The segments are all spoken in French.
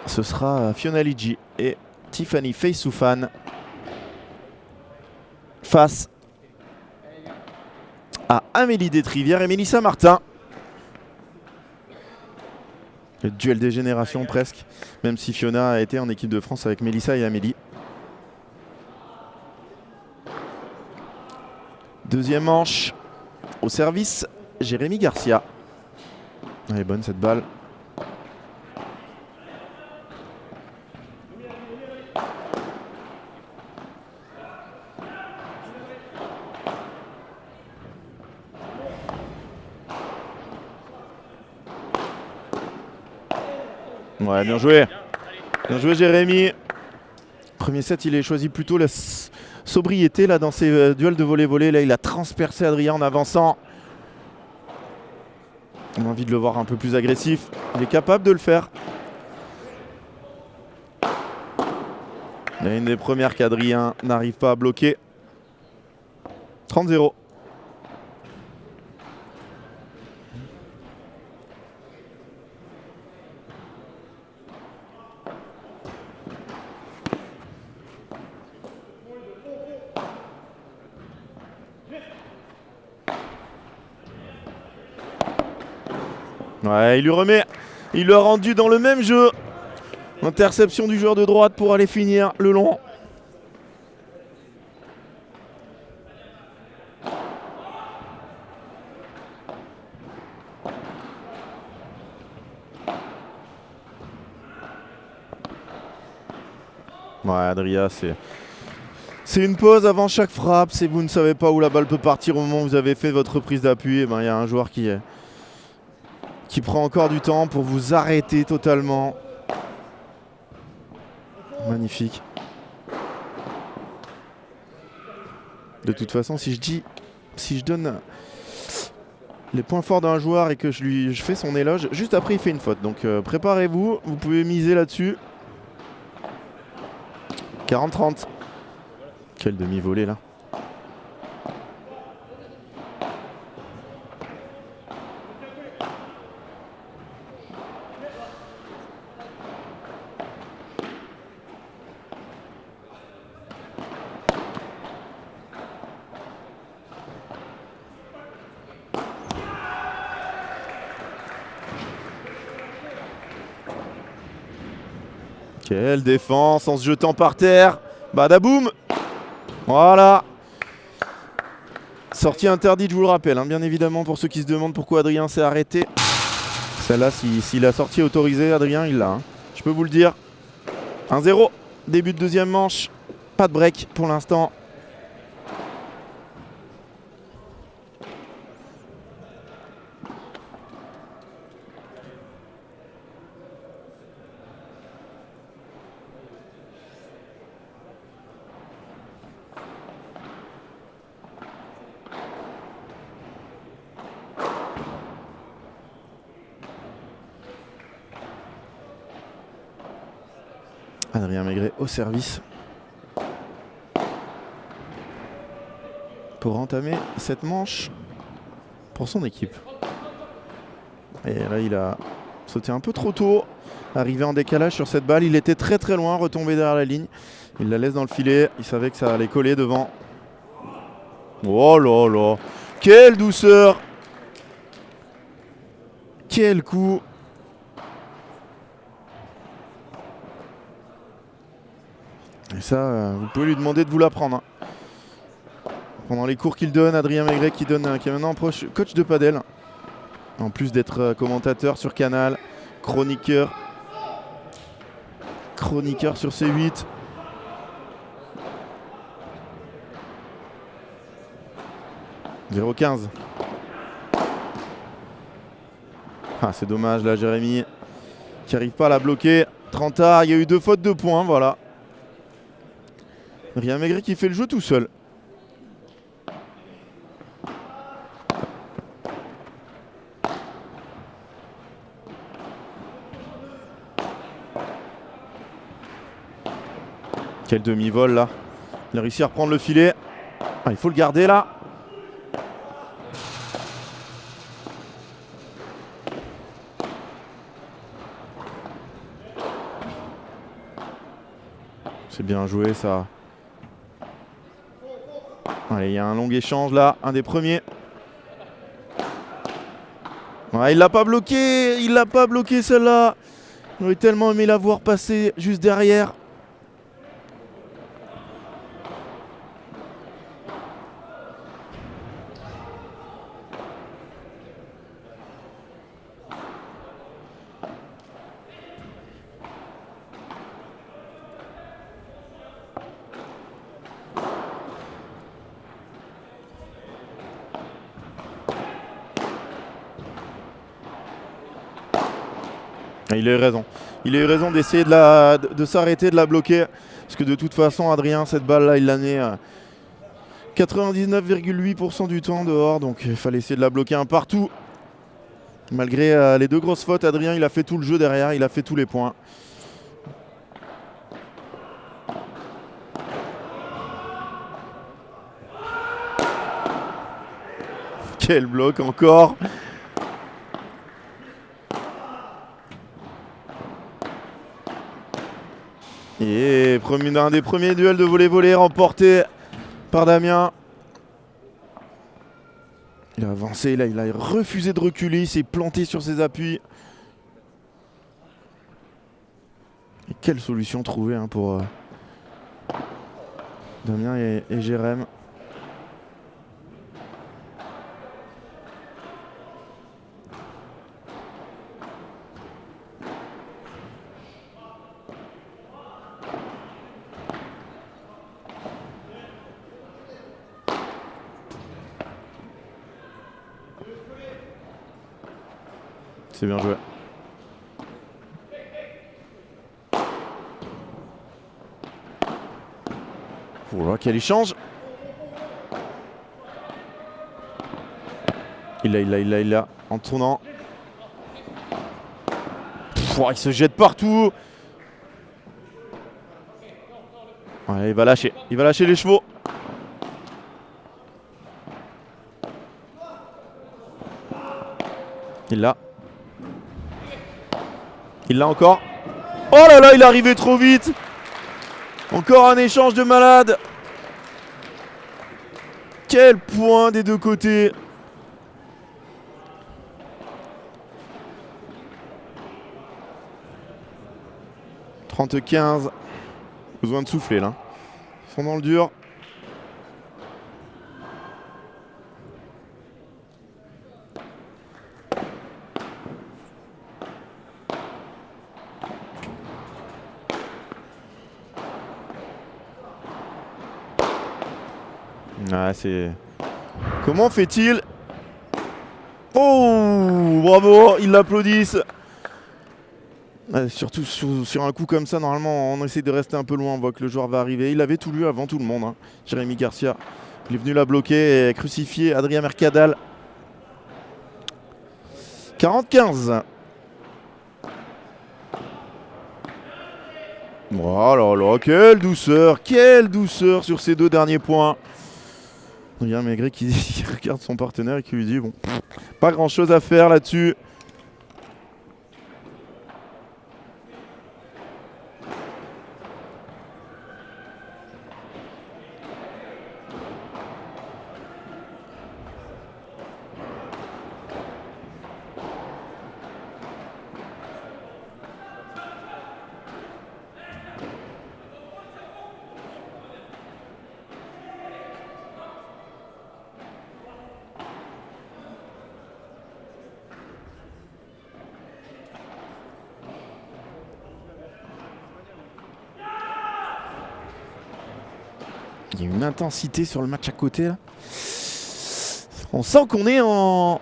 ce sera Fiona Ligi et Tiffany Feisoufan face à Amélie Destrivière et Mélissa Martin. Le duel des générations presque, même si Fiona a été en équipe de France avec Mélissa et Amélie. Deuxième manche, au service, Jérémy Garcia. Elle est bonne cette balle. Ouais, bien joué. Bien joué Jérémy. Premier set, il a choisi plutôt la sobriété là, dans ses duels de volley-volley. Là, il a transpercé Adrien en avançant. On a envie de le voir un peu plus agressif. Il est capable de le faire. Il y a une des premières qu'Adrien n'arrive pas à bloquer. 30-0. Ouais, il lui remet. Il l'a rendu dans le même jeu. Interception du joueur de droite pour aller finir le long. Ouais, Adria, c'est une pause avant chaque frappe. Si vous ne savez pas où la balle peut partir au moment où vous avez fait votre reprise d'appui, il y a un joueur qui prend encore du temps pour vous arrêter totalement. Magnifique. De toute façon, si je donne les points forts d'un joueur et que je fais son éloge, juste après il fait une faute. Donc préparez-vous, vous pouvez miser là-dessus. 40-30. Quel demi-volée là. Quelle défense en se jetant par terre. Badaboum. Voilà. Sortie interdite, je vous le rappelle, bien évidemment, pour ceux qui se demandent pourquoi Adrien s'est arrêté. Celle-là, si la sortie est autorisée, Adrien, il l'a. Je peux vous le dire. 1-0. Début de deuxième manche. Pas de break pour l'instant. Adrien Maigret au service pour entamer cette manche pour son équipe. Et là, il a sauté un peu trop tôt, arrivé en décalage sur cette balle. Il était très très loin, retombé derrière la ligne. Il la laisse dans le filet, il savait que ça allait coller devant. Oh là là, quelle douceur! Quel coup! Et ça, vous pouvez lui demander de vous l'apprendre. Pendant les cours qu'il donne, Adrien Maigret qui est maintenant coach de padel. En plus d'être commentateur sur Canal, chroniqueur sur C8. « 0-15. » Ah, c'est dommage là, Jérémy qui n'arrive pas à la bloquer. 30 tard, il y a eu 2 fautes de points, voilà. Adrien Maigret qui fait le jeu tout seul. Quel demi-vol là. Il a réussi à reprendre le filet. Ah, il faut le garder là. C'est bien joué ça. Allez, il y a un long échange là, un des premiers. Ouais, il l'a pas bloqué, celle-là. J'aurais tellement aimé la voir passer juste derrière. Il a eu raison. Il a eu raison d'essayer de s'arrêter, de la bloquer. Parce que de toute façon, Adrien, cette balle-là, il l'a née 99,8% du temps dehors. Donc il fallait essayer de la bloquer un partout. Malgré les deux grosses fautes, Adrien, il a fait tout le jeu derrière. Il a fait tous les points. Quel bloc encore! Et un des premiers duels de volley-volley remporté par Damien. Il a avancé, là, il a refusé de reculer, il s'est planté sur ses appuis. Et quelle solution trouver pour Damien et Jérém. C'est bien joué. Voilà, quel échange. Il l'a, en tournant. Il se jette partout. Ouais, il va lâcher les chevaux. Il l'a. Il l'a encore. Oh là là, il est arrivé trop vite. Encore un échange de malade. Quel point des deux côtés. « 30-15. Besoin de souffler là. Ils sont dans le dur. Ah, c'est... Comment fait-il? Oh, bravo, ils l'applaudissent. Surtout sur un coup comme ça, normalement, on essaie de rester un peu loin. On voit que le joueur va arriver. Il avait tout lu avant tout le monde. Jérémy Garcia. Il est venu la bloquer et crucifier Adrien Mercadal. 40-15. Oh là là, quelle douceur sur ces deux derniers points. Il y a un Maigret qui regarde son partenaire et qui lui dit bon, pas grand chose à faire là-dessus. Il y a une intensité sur le match à côté là. On sent qu'on est en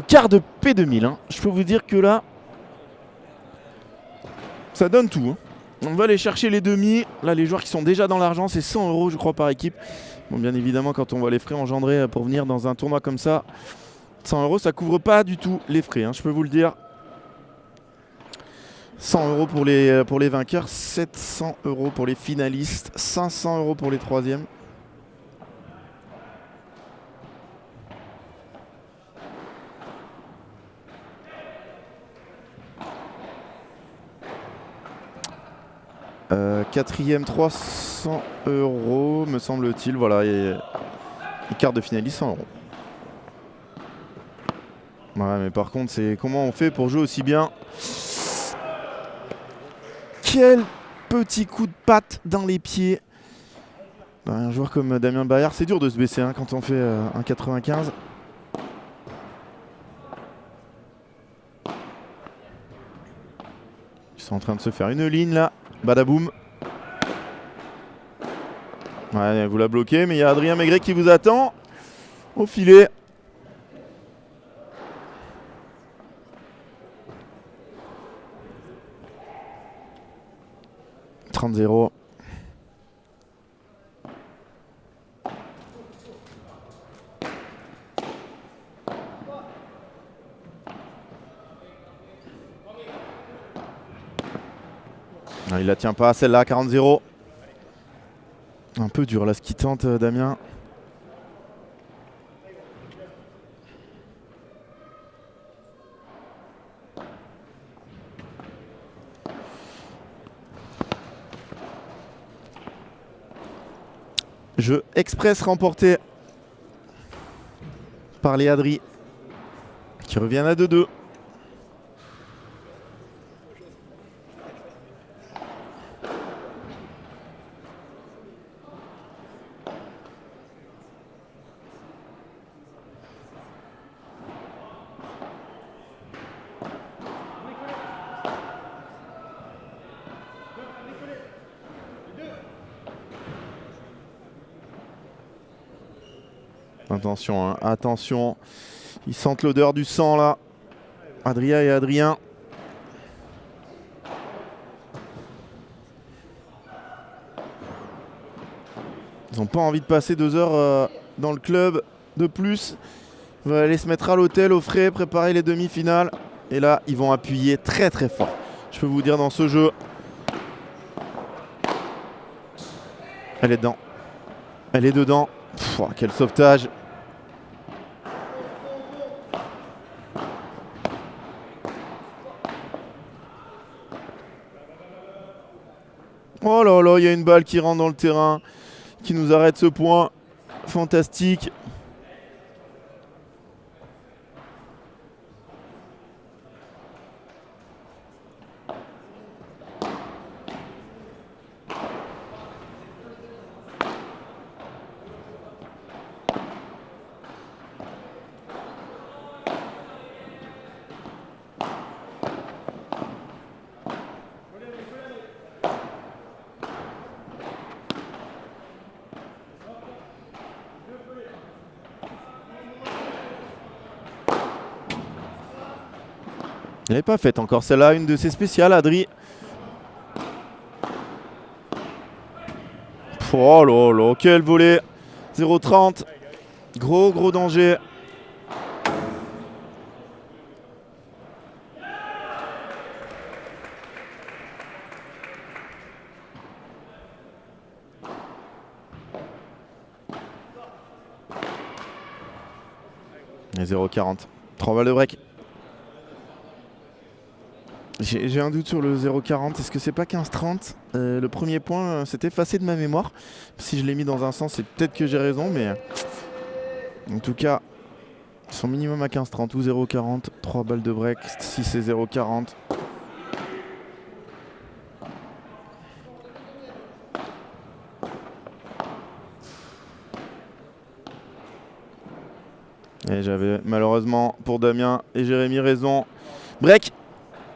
quart de P2000. Je peux vous dire que là, ça donne tout. On va aller chercher les demi. Là, les joueurs qui sont déjà dans l'argent, c'est 100 € je crois par équipe. Bon, bien évidemment, quand on voit les frais engendrés pour venir dans un tournoi comme ça, 100 €, ça couvre pas du tout les frais. Je peux vous le dire. 100 € pour les vainqueurs, 700 € pour les finalistes, 500 € pour les troisièmes. quatrième 300 €, me semble-t-il. Voilà, et quart de finaliste 100 €. Ouais, mais par contre, c'est comment on fait pour jouer aussi bien. Quel petit coup de patte dans les pieds. Un joueur comme Damien Bayard, c'est dur de se baisser hein, quand on fait un 95. Ils sont en train de se faire une ligne là. Badaboum. Ouais, vous la bloquez, mais il y a Adrien Maigret qui vous attend au filet. « 30-0. » Il la tient pas, celle-là, 40-0. Un peu dur là ce qui tente Damien. Jeu express remporté par les Adri qui reviennent à 2-2. Attention, hein, attention. Ils sentent l'odeur du sang là. Adria et Adrien. Ils n'ont pas envie de passer 2 heures dans le club de plus. Ils vont aller se mettre à l'hôtel au frais, préparer les demi-finales. Et là, ils vont appuyer très très fort. Je peux vous dire dans ce jeu. Elle est dedans. Elle est dedans. Pff, quel sauvetage. Oh là là, il y a une balle qui rentre dans le terrain, qui nous arrête ce point. Fantastique. Elle n'est pas faite encore celle-là, une de ses spéciales, Adri. Oh là là, quel volet. 0-30. Gros danger. Et 0-40. 3 balles de break. J'ai un doute sur le 0-40. Est-ce que c'est pas 15-30 ? Le premier point s'est effacé de ma mémoire. Si je l'ai mis dans un sens, c'est peut-être que j'ai raison, mais en tout cas, ils sont minimum à 15-30 ou 0-40. 3 balles de break si c'est 0-40. Et j'avais malheureusement pour Damien et Jérémy raison. Break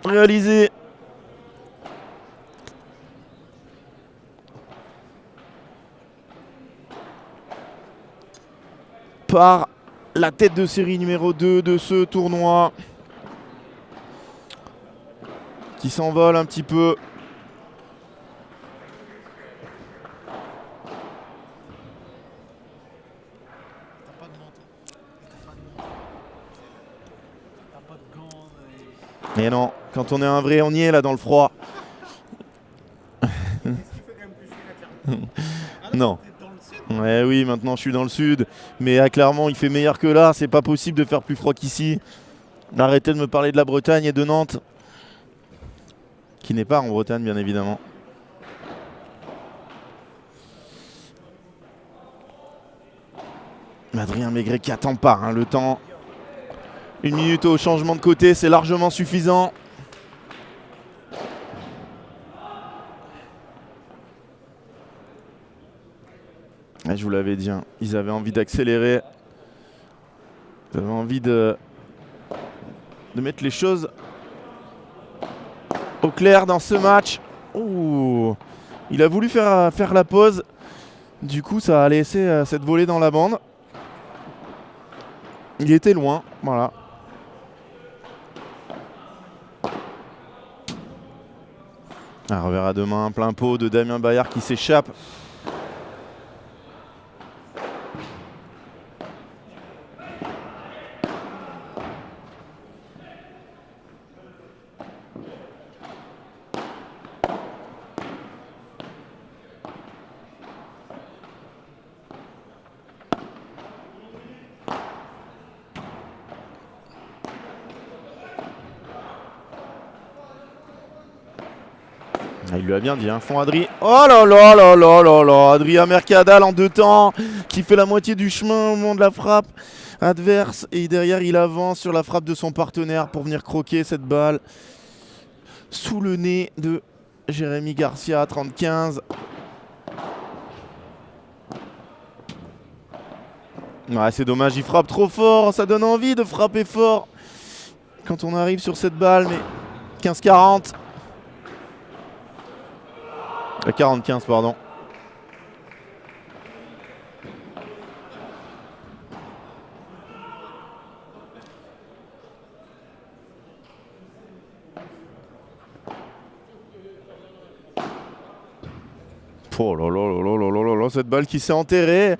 réalisé. Par la tête de série numéro 2 de ce tournoi. Qui s'envole un petit peu. Et non, quand on est un vrai, on y est là dans le froid. Non. Ouais, oui, maintenant je suis dans le sud. Mais à Clermont, il fait meilleur que là. C'est pas possible de faire plus froid qu'ici. Arrêtez de me parler de la Bretagne et de Nantes. Qui n'est pas en Bretagne, bien évidemment. Adrien Maigret qui attend pas hein, le temps. 1 minute au changement de côté, c'est largement suffisant. Et je vous l'avais dit, hein, ils avaient envie d'accélérer. Ils avaient envie de mettre les choses au clair dans ce match. Ouh, il a voulu faire la pause. Du coup, ça a laissé cette volée dans la bande. Il était loin, voilà. Un revers à deux mains, plein pot de Damien Bayard qui s'échappe. Il lui a bien dit, hein, fond Adri. Oh là là là là là là, Adrien Mercadal en 2 temps, qui fait la moitié du chemin au moment de la frappe adverse. Et derrière, il avance sur la frappe de son partenaire pour venir croquer cette balle sous le nez de Jérémy Garcia, 35. Ouais, c'est dommage, il frappe trop fort, ça donne envie de frapper fort quand on arrive sur cette balle, mais 15-40. 40-15, pardon. Oh là là là là là là là, cette balle qui s'est enterrée.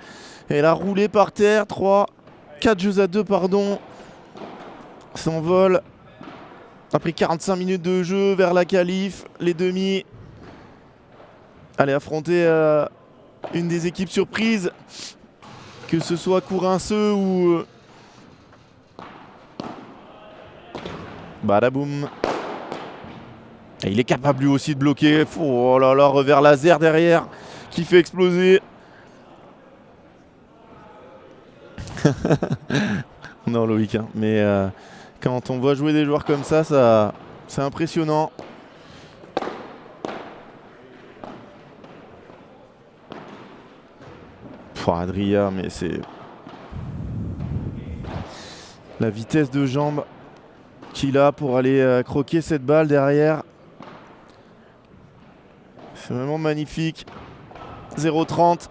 Elle a roulé par terre. 4 jeux à 2, pardon. S'envole. Après 45 minutes de jeu vers la qualif, les demi. Allez affronter une des équipes surprises, que ce soit Courinceux ou Badaboum. Et il est capable lui aussi de bloquer. Oh là là, revers laser derrière qui fait exploser. Non Loïc, hein, mais quand on voit jouer des joueurs comme ça, c'est impressionnant. Adrien, mais c'est la vitesse de jambe qu'il a pour aller croquer cette balle derrière. C'est vraiment magnifique. 0-30.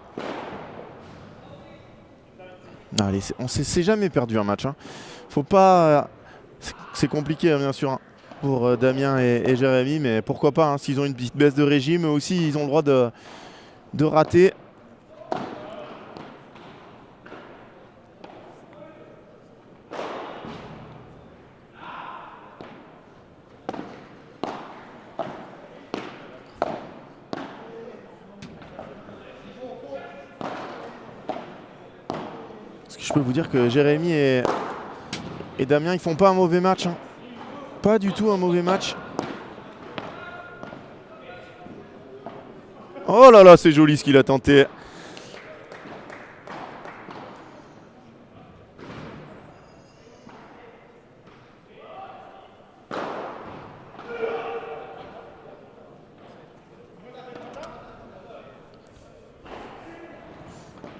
Allez, on s'est jamais perdu un match. Hein. Faut pas. C'est compliqué, hein, bien sûr, hein, pour Damien et Jérémy, mais pourquoi pas, hein, s'ils ont une petite baisse de régime, eux aussi, ils ont le droit de rater. Je peux vous dire que Jérémy et Damien, ils font pas un mauvais match. Hein. Pas du tout un mauvais match. Oh là là, c'est joli ce qu'il a tenté.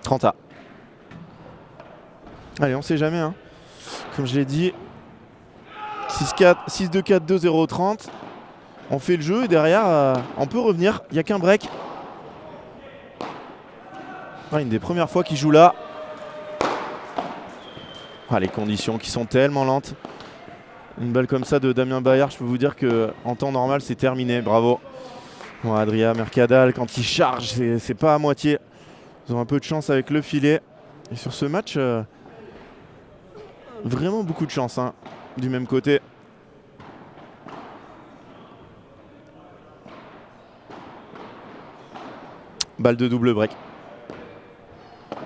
Trenta. Allez, on sait jamais. Hein. Comme je l'ai dit, 6-2-4-2, 0-30. On fait le jeu et derrière, on peut revenir. Il n'y a qu'un break. Une des premières fois qu'il joue là. Les conditions qui sont tellement lentes. Une balle comme ça de Damien Bayard, je peux vous dire qu'en temps normal, c'est terminé. Bravo. Bon, Adrien Mercadal, quand il charge, c'est pas à moitié. Ils ont un peu de chance avec le filet. Et sur ce match, vraiment beaucoup de chance hein, du même côté. Balle de double break.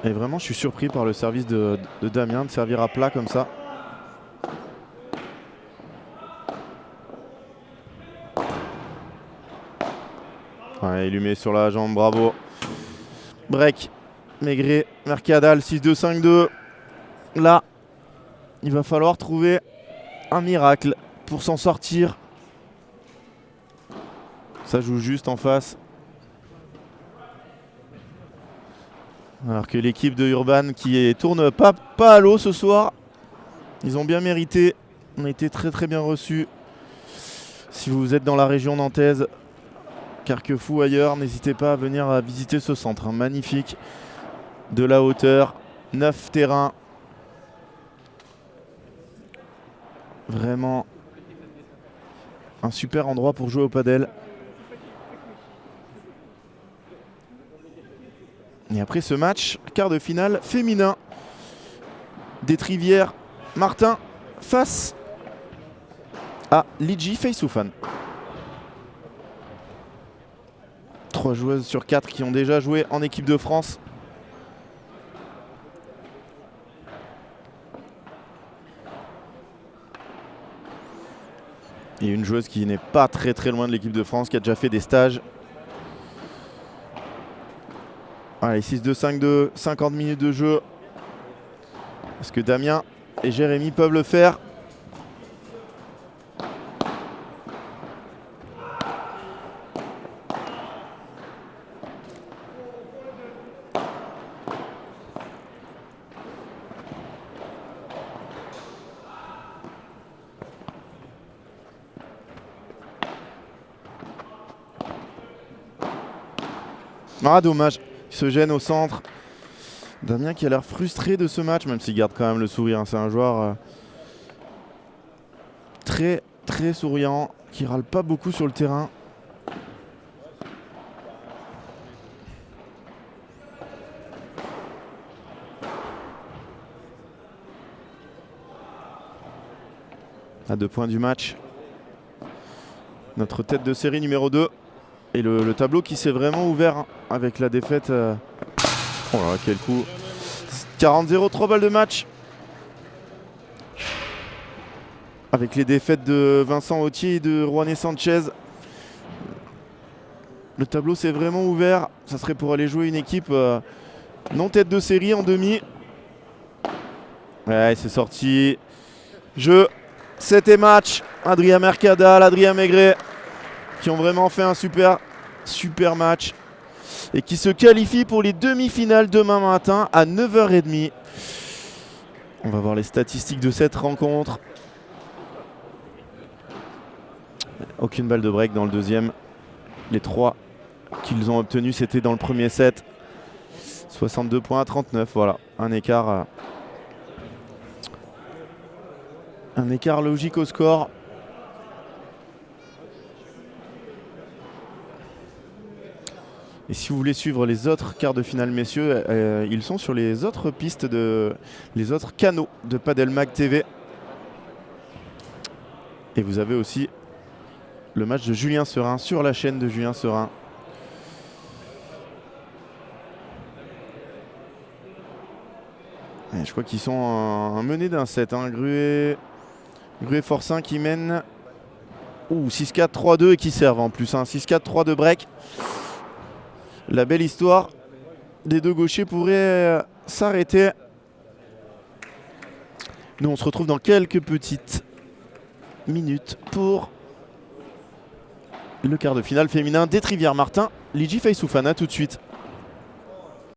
Et vraiment, je suis surpris par le service de Damien de servir à plat comme ça. Ouais, il lui met sur la jambe, bravo. Break. Maigret, Mercadal, 6-2, 5-2. Là, il va falloir trouver un miracle pour s'en sortir. Ça joue juste en face. Alors que l'équipe de Urban qui tourne pas à l'eau ce soir. Ils ont bien mérité. On a été très très bien reçus. Si vous êtes dans la région nantaise, Carquefou ailleurs, n'hésitez pas à venir visiter ce centre. Magnifique. De la hauteur. 9 terrains. Vraiment un super endroit pour jouer au padel. Et après ce match, quart de finale féminin. D'Etrivière Martin face à Liji Feisoufan. 3 joueuses sur 4 qui ont déjà joué en équipe de France. Et une joueuse qui n'est pas très très loin de l'équipe de France, qui a déjà fait des stages. Allez, 6-2-5-2, 50 minutes de jeu. Est-ce que Damien et Jérémy peuvent le faire? Ah, dommage. Il se gêne au centre. Damien qui a l'air frustré de ce match, même s'il garde quand même le sourire. Hein. C'est un joueur très très souriant, qui râle pas beaucoup sur le terrain. À 2 points du match. Notre tête de série numéro 2. Et le tableau qui s'est vraiment ouvert hein, avec la défaite. Oh là là, quel coup. 40-0, 3 balles de match. Avec les défaites de Vincent Autier et de Juané Sanchez. Le tableau s'est vraiment ouvert. Ça serait pour aller jouer une équipe non tête de série en demi. Ouais, c'est sorti. Jeu, 7 et match. Adrien Mercadal, Adrien Maigret, qui ont vraiment fait un super match. Et qui se qualifient pour les demi-finales demain matin à 9h30. On va voir les statistiques de cette rencontre. Aucune balle de break dans le deuxième. Les 3 qu'ils ont obtenus, c'était dans le premier set. 62 points à 39, voilà. Un écart logique au score. Et si vous voulez suivre les autres quarts de finale, messieurs, ils sont sur les autres pistes, les autres canaux de Padel Mag TV. Et vous avez aussi le match de Julien Serin sur la chaîne de Julien Serin. Et je crois qu'ils sont menés d'un set. Hein. Gruet-Forcin qui mène 6-4, 3-2 et qui servent en plus. Hein. 6-4, 3-2 break. La belle histoire des deux gauchers pourrait s'arrêter. Nous, on se retrouve dans quelques petites minutes pour le quart de finale féminin d'Etrivière Martin. Liji Feisoufan, tout de suite.